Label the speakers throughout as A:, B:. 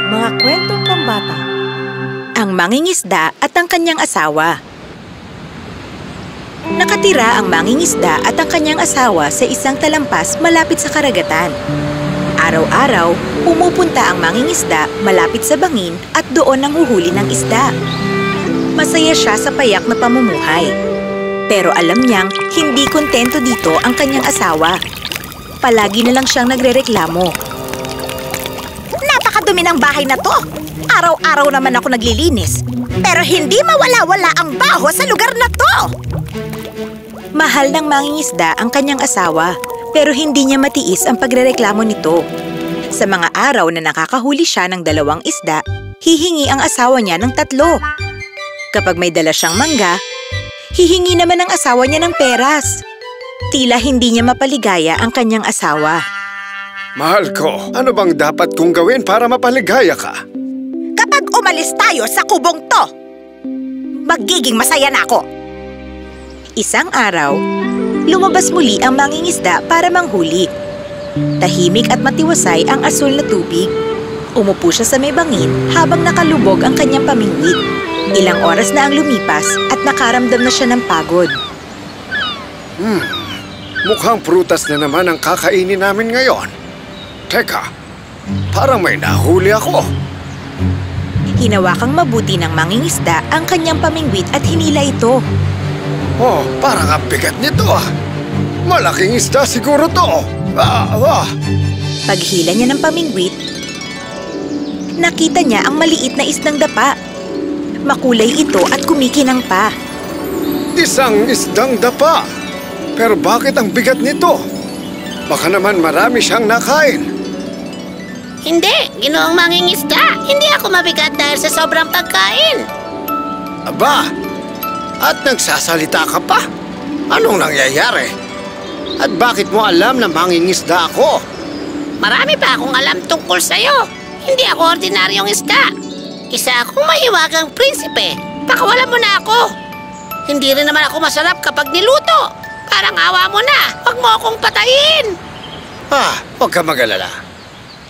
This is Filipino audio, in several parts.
A: Mga kwentong pambata.
B: Ang mangingisda at ang kanyang asawa. Nakatira ang mangingisda at ang kanyang asawa sa isang talampas malapit sa karagatan. Araw-araw, pumupunta ang mangingisda malapit sa bangin at doon nanghuhuli ng isda. Masaya siya sa payak na pamumuhay. Pero alam niyang hindi kontento dito ang kanyang asawa. Palagi na lang siyang nagrereklamo.
C: Napakadumi ng bahay na to. Araw-araw naman ako naglilinis. Pero hindi mawala-wala ang baho sa lugar na to.
B: Mahal ng mangingisda ang kanyang asawa, pero hindi niya matiis ang pagrereklamo nito. Sa mga araw na nakakahuli siya ng 2 isda, hihingi ang asawa niya ng 3. Kapag may dala siyang mangga, hihingi naman ang asawa niya ng peras. Tila hindi niya mapaligaya ang kanyang asawa.
D: Mahal ko, ano bang dapat kong gawin para mapaligaya ka?
C: Kapag umalis tayo sa kubong to, magiging masaya na ako.
B: Isang araw, lumabas muli ang mangingisda para manghuli. Tahimik at matiwasay ang asul na tubig. Umupo siya sa may bangin habang nakalubog ang kanyang pamingwit. Ilang oras na ang lumipas at nakaramdam na siya ng pagod.
D: Mukhang prutas na naman ang kakainin namin ngayon. Teka, parang may nahuli ako.
B: Hinawakang mabuti ng mangingisda ang kanyang pamingwit at hinila ito.
D: Oh, parang ang bigat nito ah. Malaking isda siguro to.
B: Paghila niya ng pamingwit, nakita niya ang maliit na isdang dapa. Makulay ito at kumikinang pa.
D: Isang isdang dapa. Pero bakit ang bigat nito? Baka naman marami siyang nakain.
E: Hindi, ginoong mangingisda. Hindi ako mabigat dahil sa sobrang pagkain.
D: Aba, at nagsasalita ka pa? Anong nangyayari? At bakit mo alam na mangingisda ako?
E: Marami pa akong alam tungkol sa'yo. Hindi ako ordinaryong isda. Isa akong mahiwagang prinsipe. Pakawalan mo na ako. Hindi rin naman ako masarap kapag niluto. Parang awa mo na. Huwag mo akong patayin.
D: Huwag ka mag-alala.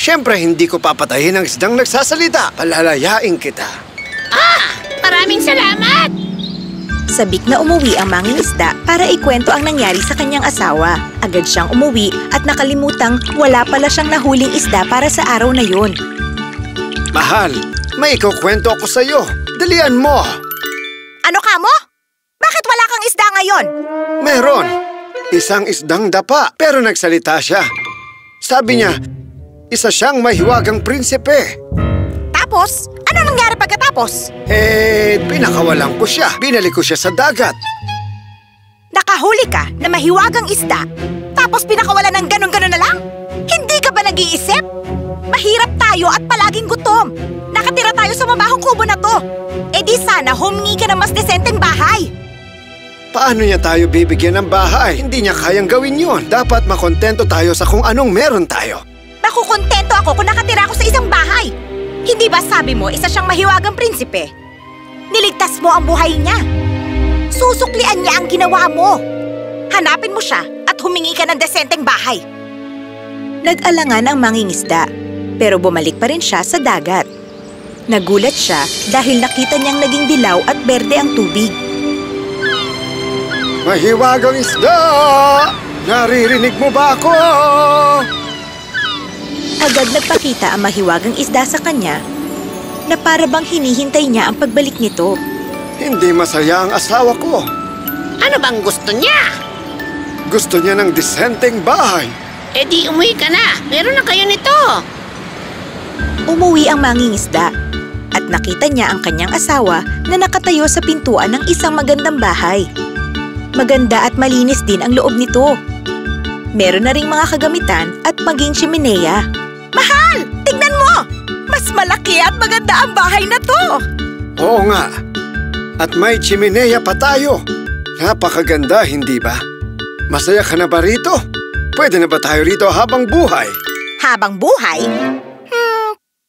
D: Siyempre, hindi ko papatayin ang isdang nagsasalita. Palalayain kita.
E: Maraming salamat.
B: Sabik na umuwi ang mangingisda para ikwento ang nangyari sa kanyang asawa. Agad siyang umuwi at nakalimutang wala pala siyang nahuling isda para sa araw na yun.
D: Mahal, may ikukwento ako sa'yo. Dalian mo.
C: Ano ka mo? Bakit wala kang isda ngayon?
D: Meron. Isang isdang dapa, pero nagsalita siya. Sabi niya, isa siyang mahiwagang prinsipe.
C: Tapos, ano nangyari pagkatapos?
D: Pinakawalan ko siya. Binalik ko siya sa dagat.
C: Nakahuli ka na mahiwagang isda, tapos pinakawalan ng ganon-ganon na lang? Hindi ka ba nag-iisip? Mahirap tayo at palaging gutom. Nakatira tayo sa mabahong kubo na to. Di sana humingi ka ng mas desenteng bahay.
D: Paano niya tayo bibigyan ng bahay? Hindi niya kayang gawin yun. Dapat makontento tayo sa kung anong meron tayo.
C: Nakukontento ako kung nakatira ako sa isang bahay. Hindi ba sabi mo isa siyang mahiwagang prinsipe? Niligtas mo ang buhay niya. Susuklian niya ang ginawa mo. Hanapin mo siya at humingi ka ng desenteng bahay.
B: Nag-alangan ang mangingisda, pero bumalik pa rin siya sa dagat. Nagulat siya dahil nakita niyang naging dilaw at berde ang tubig.
D: Mahiwagang isda! Naririnig mo ba ako?
B: Agad nagpakita ang mahiwagang isda sa kanya na para bang hinihintay niya ang pagbalik nito.
D: Hindi masaya ang asawa ko.
E: Ano bang gusto niya?
D: Gusto niya ng disenteng bahay.
E: Di umuwi ka na. Meron na kayo nito.
B: Umuwi ang mangingisda at nakita niya ang kanyang asawa na nakatayo sa pintuan ng isang magandang bahay. Maganda at malinis din ang loob nito. Meron na ring mga kagamitan at maging tsimeneya.
C: Mahal! Tignan mo! Mas malaki at maganda ang bahay na to!
D: Oo nga. At may tsimeneya pa tayo. Napakaganda, hindi ba? Masaya ka na ba rito? Pwede na ba tayo rito habang buhay?
C: Habang buhay?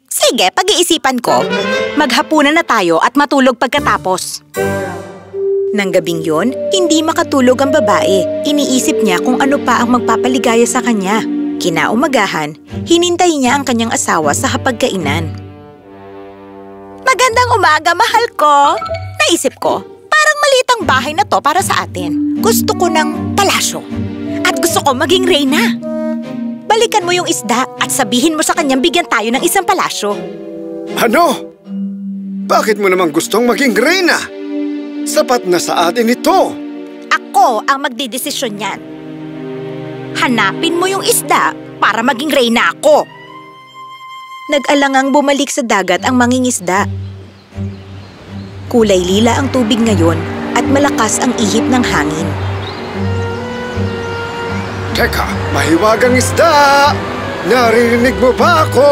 C: Sige, pag-iisipan ko.
B: Maghapunan na tayo at matulog pagkatapos. Nang gabing yon, hindi makatulog ang babae. Iniisip niya kung ano pa ang magpapaligaya sa kanya. Kinaumagahan, hinintay niya ang kanyang asawa sa hapagkainan.
C: Magandang umaga, mahal ko. Naisip ko, parang maliit ang bahay na to para sa atin. Gusto ko ng palasyo. At gusto ko maging reyna. Balikan mo yung isda at sabihin mo sa kanyang bigyan tayo ng isang palasyo.
D: Ano? Bakit mo naman gustong maging reyna? Sapat na sa atin ito.
C: Ako ang magdidesisyon yan. Hanapin mo yung isda para maging reyna ako.
B: Nag-alangang bumalik sa dagat ang mangingisda. Kulay lila ang tubig ngayon at malakas ang ihip ng hangin.
D: Teka, mahiwagang isda! Narinig mo ba ako?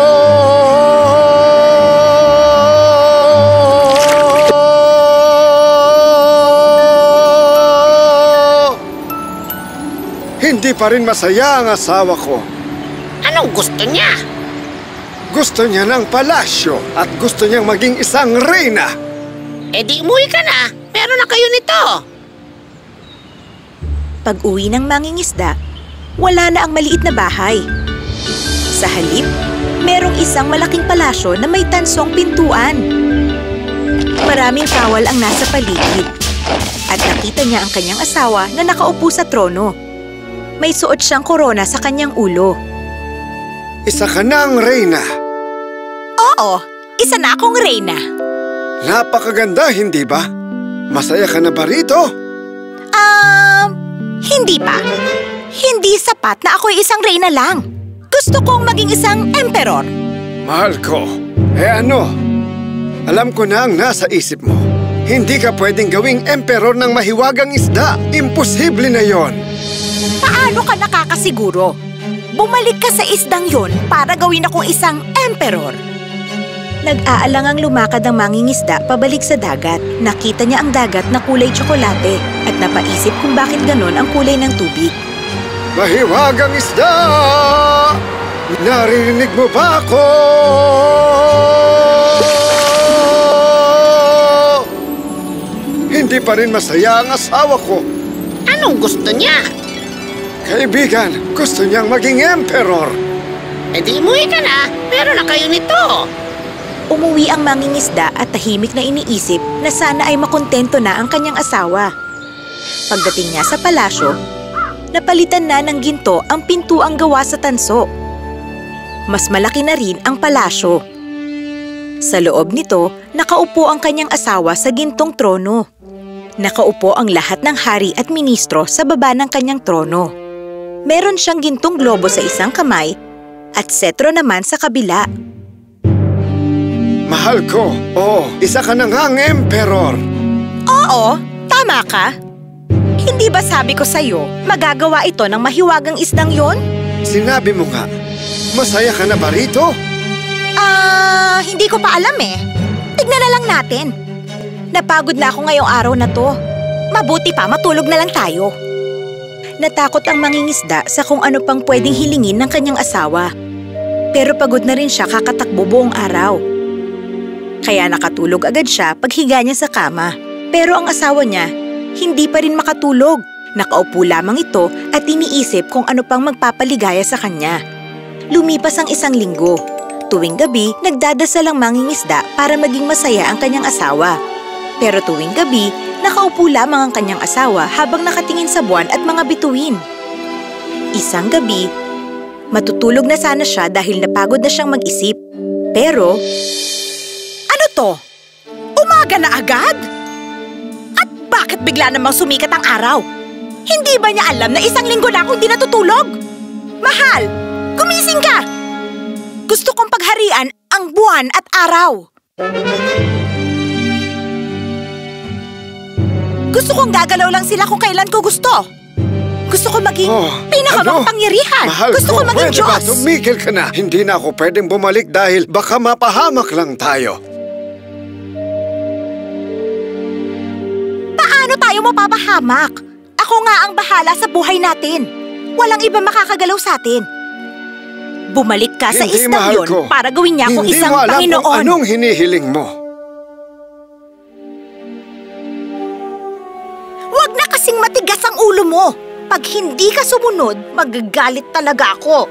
D: Hindi pa rin masaya ang asawa ko.
E: Anong gusto niya?
D: Gusto niya ng palasyo at gusto niyang maging isang reyna.
E: Eh di umuwi ka na. Meron na kayo nito.
B: Pag-uwi ng mangingisda, wala na ang maliit na bahay. Sa halip, merong isang malaking palasyo na may tansong pintuan. Maraming kawal ang nasa paligid. At nakita niya ang kanyang asawa na nakaupo sa trono. May suot siyang korona sa kanyang ulo.
D: Isa ka ng reyna.
C: Oo, isa na akong reyna.
D: Napakaganda, hindi ba? Masaya ka na ba rito?
C: Hindi pa. Hindi sapat na ako'y isang reyna lang. Gusto kong maging isang emperor.
D: Mahal ko, ano? Alam ko na ang nasa isip mo. Hindi ka pwedeng gawing emperor ng mahiwagang isda. Imposible na yon.
C: Paano ka nakakasiguro? Bumalik ka sa isdang yon para gawin akong isang emperor.
B: Nag-aalangang lumakad ang mangingisda pabalik sa dagat. Nakita niya ang dagat na kulay tsokolate at napaisip kung bakit ganon ang kulay ng tubig.
D: Mahiwagang isda! Narinig mo ba ako? Hindi pa rin masaya ang asawa ko.
E: Anong gusto niya?
D: Kaibigan, gusto niyang maging emperor.
E: Eh di umuwi ka na. Meron na kayo nito.
B: Umuwi ang mangingisda at tahimik na iniisip na sana ay makontento na ang kanyang asawa. Pagdating niya sa palasyo, napalitan na ng ginto ang pintuang gawa sa tanso. Mas malaki na rin ang palasyo. Sa loob nito, nakaupo ang kanyang asawa sa gintong trono. Nakaupo ang lahat ng hari at ministro sa baba ng kanyang trono. Meron siyang gintong globo sa isang kamay at setro naman sa kabila.
D: Mahal ko, isa ka na ngang emperor.
C: Oo, tama ka. Hindi ba sabi ko sa'yo, magagawa ito ng mahiwagang isdang yon?
D: Sinabi mo nga, masaya ka na ba rito?
C: Hindi ko pa alam eh. Tignan na lang natin. Napagod na ako ngayong araw na to. Mabuti pa, matulog na lang tayo.
B: Natakot ang mangingisda sa kung ano pang pwedeng hilingin ng kanyang asawa. Pero pagod na rin siya kakatakbo buong araw. Kaya nakatulog agad siya paghiga niya sa kama. Pero ang asawa niya, hindi pa rin makatulog. Nakaupo lamang ito at iniisip kung ano pang magpapaligaya sa kanya. Lumipas ang isang linggo. Tuwing gabi, nagdadasal ang mangingisda para maging masaya ang kanyang asawa. Pero tuwing gabi, nakaupo lamang ang kanyang asawa habang nakatingin sa buwan at mga bituin. Isang gabi, matutulog na sana siya dahil napagod na siyang mag-isip. Pero,
C: ano to? Umaga na agad? At bakit bigla namang sumikat ang araw? Hindi ba niya alam na isang linggo na akong di natutulog? Mahal, gumising ka! Gusto kong pagharian ang buwan at araw. Gusto kong gagalaw lang sila kung kailan ko gusto. Gusto ko maging pinakamakapangyarihan.
D: Mahal
C: gusto ko maging
D: pwede
C: Diyos.
D: Ba? Tumigil ka na. Hindi na ako pwedeng bumalik dahil baka mapahamak lang tayo.
C: Paano tayo mapapahamak? Ako nga ang bahala sa buhay natin. Walang iba makakagalaw sa atin. Bumalik ka sa
D: Hindi,
C: isdang
D: mahal
C: yon
D: ko.
C: para gawin niya akong isang
D: Hindi mo alam
C: Panginoon.
D: kung anong hinihiling mo.
C: Huwag na kasing matigas ang ulo mo. Pag hindi ka sumunod, magagalit talaga ako.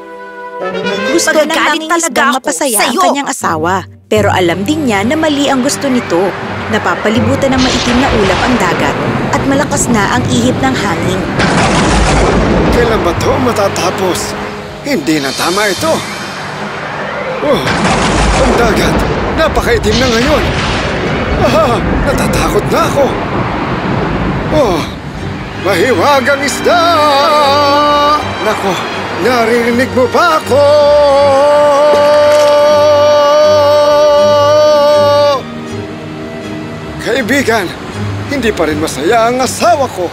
B: Gusto ng
C: Magagalit
B: manging
C: talaga
B: isdang
C: ako
B: mapasaya ang
C: sa'yo.
B: kanyang asawa. Pero alam din niya na mali ang gusto nito. Napapalibutan ng maitim na ulap ang dagat at malakas na ang ihip ng hangin.
D: Kailan ba ito matatapos? Hindi na tama ito. Oh, ang dagat. Napakaitim na ngayon. Natatakot na ako. Oh, mahiwagang isda! Nako, naririnig mo ba ako? Kaibigan, hindi pa rin masaya ang asawa ko.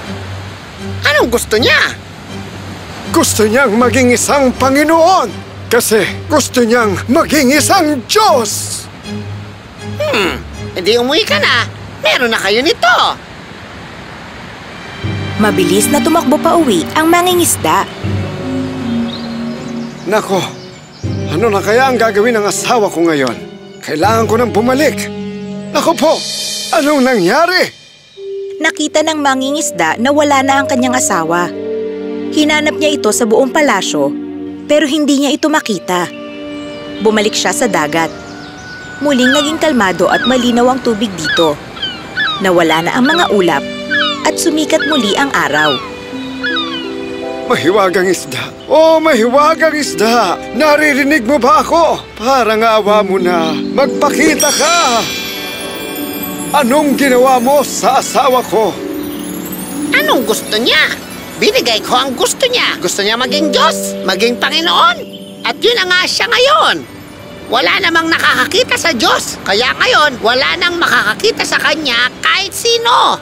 E: Anong gusto niya?
D: Gusto niyang maging isang Panginoon kasi gusto niyang maging isang Diyos.
E: Hindi umuwi ka na. Meron na kayo nito.
B: Mabilis na tumakbo pa uwi ang mangingisda.
D: Nako, ano na kaya ang gagawin ng asawa ko ngayon? Kailangan ko nang bumalik. Nako po, anong nangyari?
B: Nakita ng mangingisda na wala na ang kanyang asawa. Hinanap niya ito sa buong palasyo, pero hindi niya ito makita. Bumalik siya sa dagat. Muling naging kalmado at malinaw ang tubig dito. Nawala na ang mga ulap at sumikat muli ang araw.
D: Mahiwagang isda. Oh, mahiwagang isda! Naririnig mo ba ako? Parang awa mo na. Magpakita ka! Anong ginawa mo sa asawa ko?
E: Anong gusto niya? Binigay ko ang gusto niya. Gusto niya maging Diyos, maging Panginoon. At yun na nga siya ngayon. Wala namang nakakakita sa Diyos. Kaya ngayon, wala nang makakakita sa Kanya kahit sino.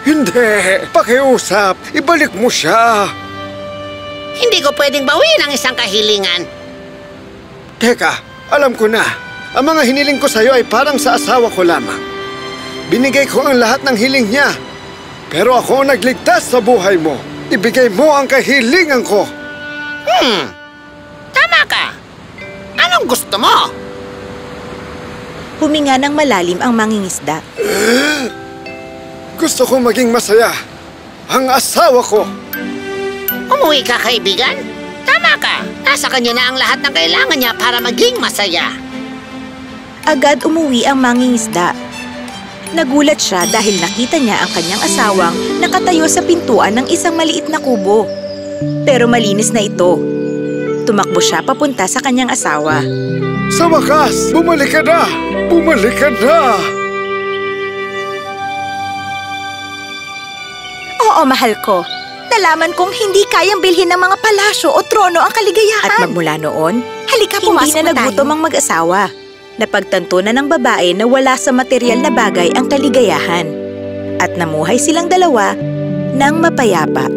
D: Hindi! Pakiusap! Ibalik mo siya!
E: Hindi ko pwedeng bawiin ang isang kahilingan.
D: Teka, alam ko na. Ang mga hiniling ko sa'yo ay parang sa asawa ko lamang. Binigay ko ang lahat ng hiling niya. Pero ako nagligtas sa buhay mo. Ibigay mo ang kahilingan ko.
E: Tama ka. Anong gusto mo?
B: Huminga ng malalim ang mangingisda.
D: Gusto ko maging masaya. Ang asawa ko.
E: Umuwi ka, kaibigan? Tama ka. Nasa kanya na ang lahat ng kailangan niya para maging masaya.
B: Agad umuwi ang mangingisda. Nagulat siya dahil nakita niya ang kanyang asawang nakatayo sa pintuan ng isang maliit na kubo. Pero malinis na ito. Tumakbo siya papunta sa kanyang asawa.
D: Sa wakas, bumalik ka na! Bumalik ka na!
C: Oo, mahal ko. Nalaman kong hindi kayang bilhin ng mga palasyo o trono ang kaligayahan.
B: At magmula noon,
C: Halika,
B: hindi
C: pumasok
B: na
C: na
B: nagutom
C: tayo.
B: ang mag-asawa. Napagtanto na ng babae na wala sa material na bagay ang kaligayahan. At namuhay silang dalawa ng mapayapa.